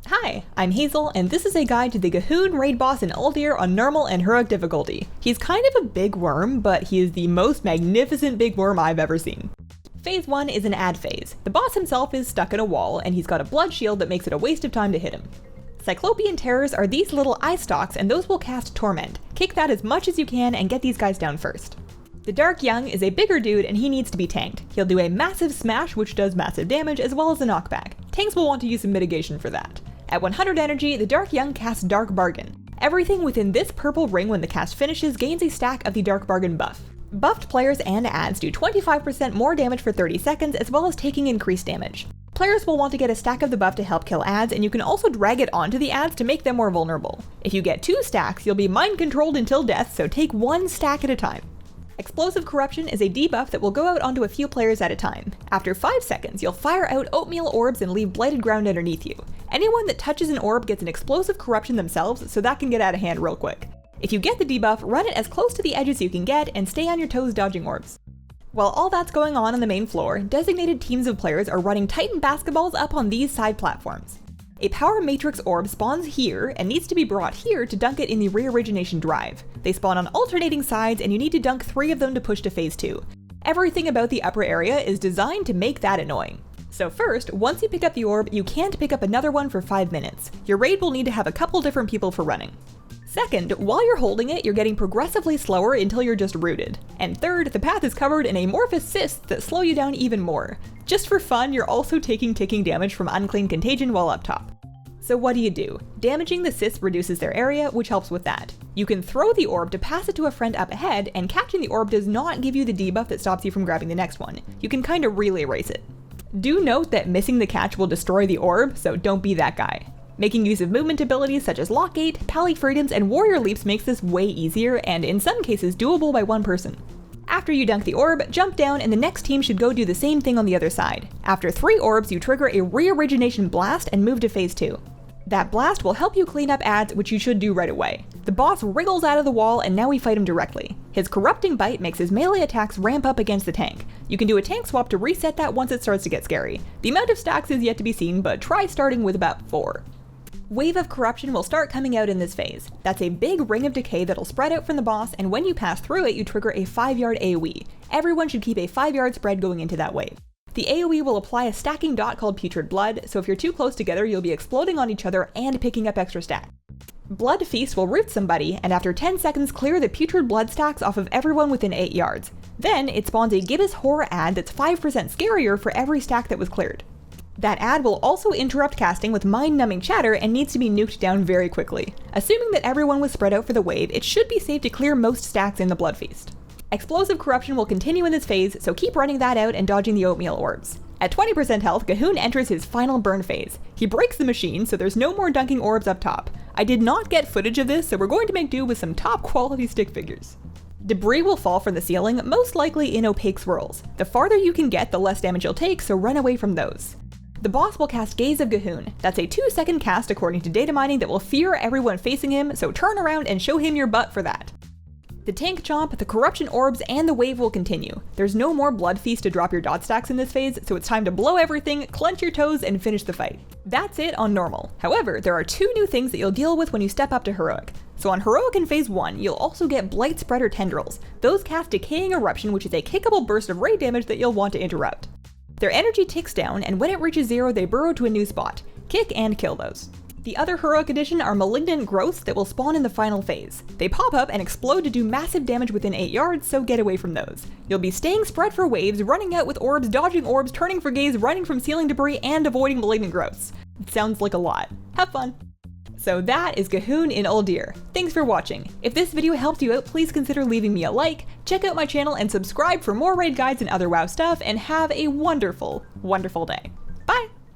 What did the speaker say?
Hi, I'm Hazel, and this is a guide to the G'huun raid boss in Uldir on normal and heroic difficulty. He's kind of a big worm, but he is the most magnificent big worm I've ever seen. Phase 1 is an ad phase. The boss himself is stuck in a wall, and he's got a blood shield that makes it a waste of time to hit him. Cyclopean terrors are these little eye stalks, and those will cast Torment. Kick that as much as you can and get these guys down first. The Dark Young is a bigger dude and he needs to be tanked. He'll do a massive smash which does massive damage as well as a knockback. Tanks will want to use some mitigation for that. At 100 energy, the Dark Young casts Dark Bargain. Everything within this purple ring when the cast finishes gains a stack of the Dark Bargain buff. Buffed players and ads do 25% more damage for 30 seconds as well as taking increased damage. Players will want to get a stack of the buff to help kill ads, and you can also drag it onto the ads to make them more vulnerable. If you get 2 stacks, you'll be mind controlled until death, so take 1 stack at a time. Explosive Corruption is a debuff that will go out onto a few players at a time. After 5 seconds, you'll fire out oatmeal orbs and leave blighted ground underneath you. Anyone that touches an orb gets an Explosive Corruption themselves, so that can get out of hand real quick. If you get the debuff, run it as close to the edges you can get and stay on your toes dodging orbs. While all that's going on the main floor, designated teams of players are running Titan basketballs up on these side platforms. A Power Matrix orb spawns here and needs to be brought here to dunk it in the Reorigination Drive. They spawn on alternating sides and you need to dunk 3 of them to push to phase 2. Everything about the upper area is designed to make that annoying. So first, once you pick up the orb, you can't pick up another one for 5 minutes. Your raid will need to have a couple different people for running. Second, while you're holding it, you're getting progressively slower until you're just rooted. And third, the path is covered in amorphous cysts that slow you down even more. Just for fun, you're also taking ticking damage from Unclean Contagion while up top. So what do? Damaging the cysts reduces their area, which helps with that. You can throw the orb to pass it to a friend up ahead, and catching the orb does not give you the debuff that stops you from grabbing the next one. You can kinda really erase it. Do note that missing the catch will destroy the orb, so don't be that guy. Making use of movement abilities such as Lockgate, Pally Freedoms, and Warrior Leaps makes this way easier, and in some cases doable by one person. After you dunk the orb, jump down and the next team should go do the same thing on the other side. After 3 orbs, you trigger a Reorigination Blast and move to phase 2. That blast will help you clean up ads, which you should do right away. The boss wriggles out of the wall and now we fight him directly. His Corrupting Bite makes his melee attacks ramp up against the tank. You can do a tank swap to reset that once it starts to get scary. The amount of stacks is yet to be seen, but try starting with about 4. Wave of Corruption will start coming out in this phase. That's a big ring of decay that'll spread out from the boss, and when you pass through it, you trigger a 5-yard AoE. Everyone should keep a 5-yard spread going into that wave. The AoE will apply a stacking dot called Putrid Blood, so if you're too close together, you'll be exploding on each other and picking up extra stacks. Blood Feast will root somebody, and after 10 seconds, clear the Putrid Blood stacks off of everyone within 8 yards. Then, it spawns a Gibbous Horror ad that's 5% scarier for every stack that was cleared. That ad will also interrupt casting with mind-numbing chatter and needs to be nuked down very quickly. Assuming that everyone was spread out for the wave, it should be safe to clear most stacks in the Blood Feast. Explosive Corruption will continue in this phase, so keep running that out and dodging the oatmeal orbs. At 20% health, G'huun enters his final burn phase. He breaks the machine, so there's no more dunking orbs up top. I did not get footage of this, so we're going to make do with some top quality stick figures. Debris will fall from the ceiling, most likely in opaque swirls. The farther you can get, the less damage you'll take, so run away from those. The boss will cast Gaze of G'huun. That's a 2-second cast according to data mining that will fear everyone facing him, so turn around and show him your butt for that. The Tank Chomp, the Corruption Orbs, and the wave will continue. There's no more Blood Feast to drop your dot stacks in this phase, so it's time to blow everything, clench your toes, and finish the fight. That's it on normal. However, there are 2 new things that you'll deal with when you step up to Heroic. So on Heroic in phase 1, you'll also get Blight Spreader Tendrils. Those cast Decaying Eruption, which is a kickable burst of raid damage that you'll want to interrupt. Their energy ticks down, and when it reaches 0, they burrow to a new spot. Kick and kill those. The other Heroic Edition are Malignant Growths that will spawn in the final phase. They pop up and explode to do massive damage within 8 yards, so get away from those. You'll be staying spread for waves, running out with orbs, dodging orbs, turning for gaze, running from ceiling debris, and avoiding Malignant Growths. It sounds like a lot. Have fun! So that is G'huun in Uldir. Thanks for watching. If this video helped you out, please consider leaving me a like, check out my channel and subscribe for more raid guides and other WoW stuff, and have a wonderful, wonderful day. Bye!